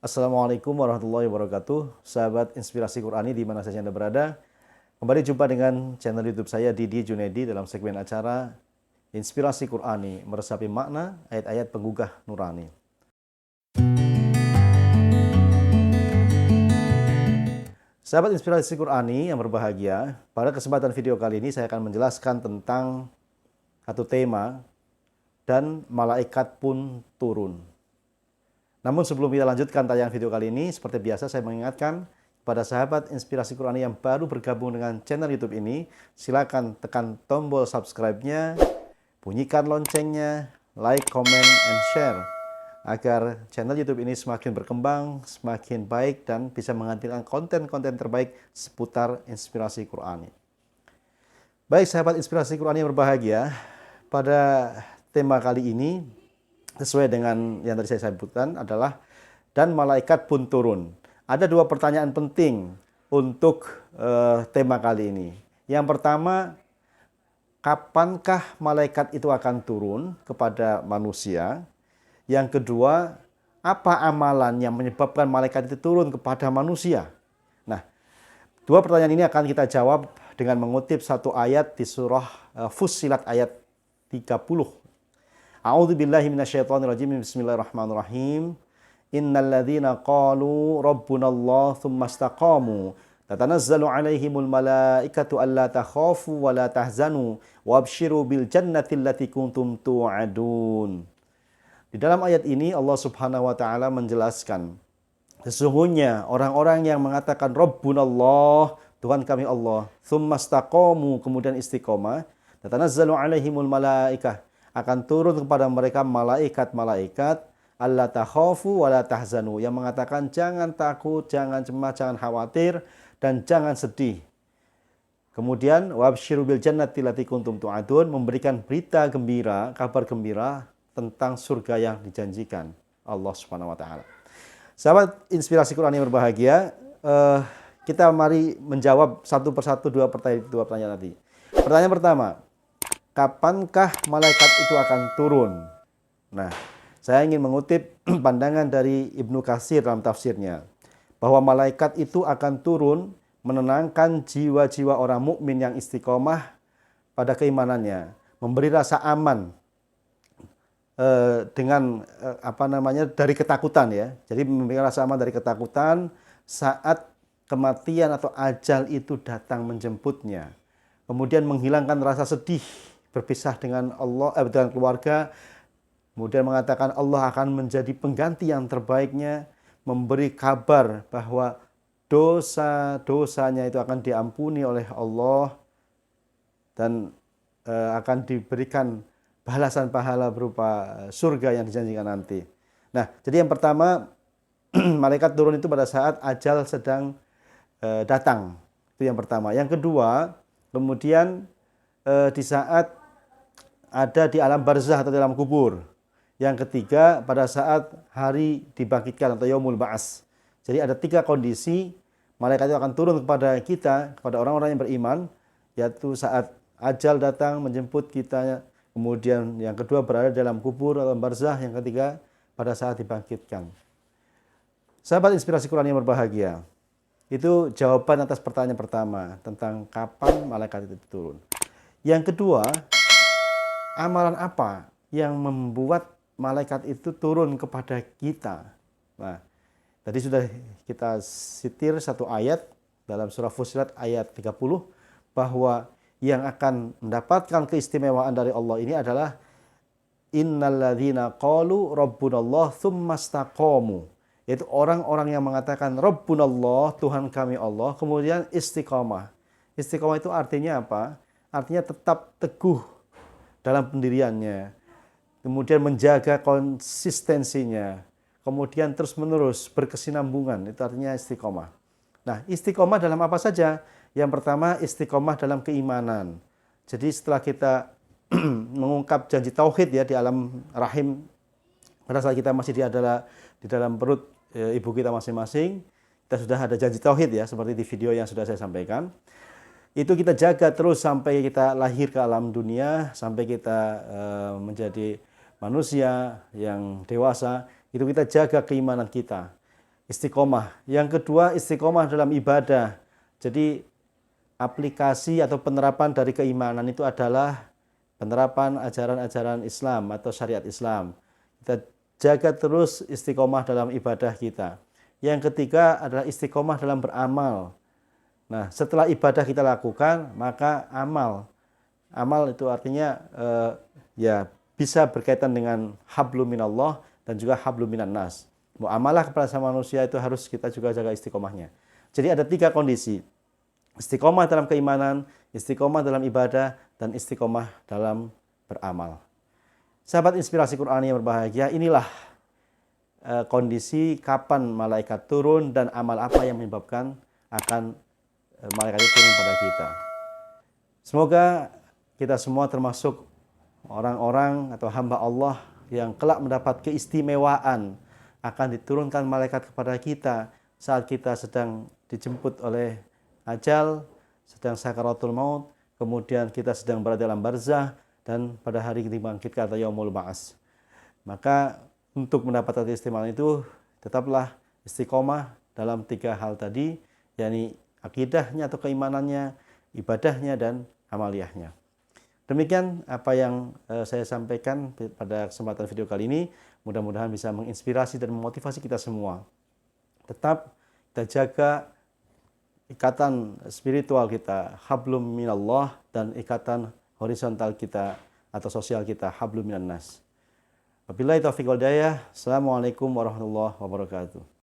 Assalamualaikum warahmatullahi wabarakatuh. Sahabat Inspirasi Qur'ani di mana saja Anda berada. Kembali jumpa dengan channel YouTube saya Didi Junedi dalam segmen acara Inspirasi Qur'ani, meresapi makna ayat-ayat penggugah nurani. Sahabat Inspirasi Qur'ani yang berbahagia, pada kesempatan video kali ini saya akan menjelaskan tentang satu tema, dan malaikat pun turun. Namun sebelum kita lanjutkan tayangan video kali ini, seperti biasa saya mengingatkan kepada sahabat Inspirasi Qur'ani yang baru bergabung dengan channel YouTube ini, silakan tekan tombol subscribe-nya, bunyikan loncengnya, like, comment, and share, agar channel YouTube ini semakin berkembang, semakin baik, dan bisa menghadirkan konten-konten terbaik seputar Inspirasi Qur'ani. Baik sahabat Inspirasi Qur'ani yang berbahagia, pada tema kali ini sesuai dengan yang tadi saya sebutkan adalah dan malaikat pun turun. Ada dua pertanyaan penting untuk tema kali ini. Yang pertama, kapankah malaikat itu akan turun kepada manusia? Yang kedua, apa amalan yang menyebabkan malaikat itu turun kepada manusia? Nah, dua pertanyaan ini akan kita jawab dengan mengutip satu ayat di surah Fussilat ayat 30. A'udzubillahi minasyaitonirrajim. Bismillahirrahmanirrahim. Innalladzina qalu rabbunallah tsumma istaqamu tatanazzalu 'alaihimul malaikatu alla takhafu wa la tahzanu wabshiru bil jannati allati kuntum tu'adun. Di dalam ayat ini Allah Subhanahu wa taala menjelaskan sesungguhnya orang-orang yang mengatakan Rabbunallah, Tuhan kami Allah, tsumma istaqamu, kemudian istiqomah, tatanazzalu 'alaihimul malaikah, akan turun kepada mereka malaikat-malaikat, alla takhafu wa la tahzanu, yang mengatakan jangan takut, jangan cemas, jangan khawatir, dan jangan sedih. Kemudian wabsyiru bil jannati allati kuntum tu'adun, memberikan berita gembira, kabar gembira tentang surga yang dijanjikan Allah Subhanahu wa taala. Sahabat Inspirasi Qur'an yang berbahagia, kita mari menjawab satu persatu dua pertanyaan tadi. Pertanyaan pertama, kapankah malaikat itu akan turun? Nah, saya ingin mengutip pandangan dari Ibnu Katsir dalam tafsirnya, bahwa malaikat itu akan turun menenangkan jiwa-jiwa orang mukmin yang istiqomah pada keimanannya, memberi rasa aman dari ketakutan ya. Jadi memberikan rasa aman dari ketakutan saat kematian atau ajal itu datang menjemputnya. Kemudian menghilangkan rasa sedih berpisah dengan Allah, dengan keluarga. Kemudian mengatakan Allah akan menjadi pengganti yang terbaiknya, memberi kabar bahwa dosa-dosanya itu akan diampuni oleh Allah dan akan diberikan balasan pahala berupa surga yang dijanjikan nanti. Nah, jadi yang pertama, malaikat turun itu pada saat ajal sedang datang. Itu yang pertama. Yang kedua, kemudian di saat ada di alam barzah atau dalam kubur. Yang ketiga, pada saat hari dibangkitkan atau yaumul ba'ats. Jadi ada tiga kondisi malaikat itu akan turun kepada kita, kepada orang-orang yang beriman, yaitu saat ajal datang menjemput kita, kemudian yang kedua berada dalam kubur atau barzah, yang ketiga pada saat dibangkitkan. Sahabat Inspirasi Qur'an yang berbahagia, itu jawaban atas pertanyaan pertama tentang kapan malaikat itu turun. Yang kedua, amalan apa yang membuat malaikat itu turun kepada kita? Nah, tadi sudah kita sitir satu ayat dalam surah Fussilat ayat 30, bahwa yang akan mendapatkan keistimewaan dari Allah ini adalah innalladzina qalu rabbunallah tsumma istaqamu, yaitu orang-orang yang mengatakan Rabbunallah, Tuhan kami Allah, kemudian istiqomah. Istiqomah itu artinya apa? Artinya tetap teguh dalam pendiriannya, kemudian menjaga konsistensinya, kemudian terus-menerus berkesinambungan, itu artinya istiqomah. Nah, istiqomah dalam apa saja? Yang pertama, istiqomah dalam keimanan. Jadi setelah kita mengungkap janji tauhid ya di alam rahim, pada saat kita masih di dalam perut ibu kita masing-masing, kita sudah ada janji tauhid ya, seperti di video yang sudah saya sampaikan. Itu kita jaga terus sampai kita lahir ke alam dunia, sampai kita menjadi manusia yang dewasa, itu kita jaga keimanan kita. istiqomah. Yang kedua, istiqomah dalam ibadah. Jadi aplikasi atau penerapan dari keimanan itu adalah penerapan ajaran-ajaran Islam atau syariat Islam. Kita jaga terus istiqomah dalam ibadah kita. Yang ketiga adalah istiqomah dalam beramal. Nah, setelah ibadah kita lakukan, maka amal. Amal itu artinya ya bisa berkaitan dengan hablum minallah dan juga hablum minan nas. Muamalah kepada sama manusia itu harus kita juga jaga istiqomahnya. Jadi ada 3 kondisi. Istiqomah dalam keimanan, istiqomah dalam ibadah, dan istiqomah dalam beramal. Sahabat inspirasi Quran yang berbahagia, inilah kondisi kapan malaikat turun dan amal apa yang menyebabkan akan malaikat itu turun pada kita. Semoga kita semua termasuk orang-orang atau hamba Allah yang kelak mendapat keistimewaan akan diturunkan malaikat kepada kita saat kita sedang dijemput oleh ajal, sedang sakaratul maut, kemudian kita sedang berada dalam barzah, dan pada hari dibangkitkan atau yaumul ba'ats. Maka untuk mendapatkan keistimewaan itu tetaplah istiqomah dalam 3 hal tadi, yakni akidahnya atau keimanannya, ibadahnya, dan amaliyahnya. Demikian apa yang saya sampaikan pada kesempatan video kali ini. Mudah-mudahan bisa menginspirasi dan memotivasi kita semua. Tetap kita jaga ikatan spiritual kita, hablum minallah, dan ikatan horizontal kita atau sosial kita, hablum minan nas. Wabillahi taufiq wal hidayah. Assalamualaikum warahmatullahi wabarakatuh.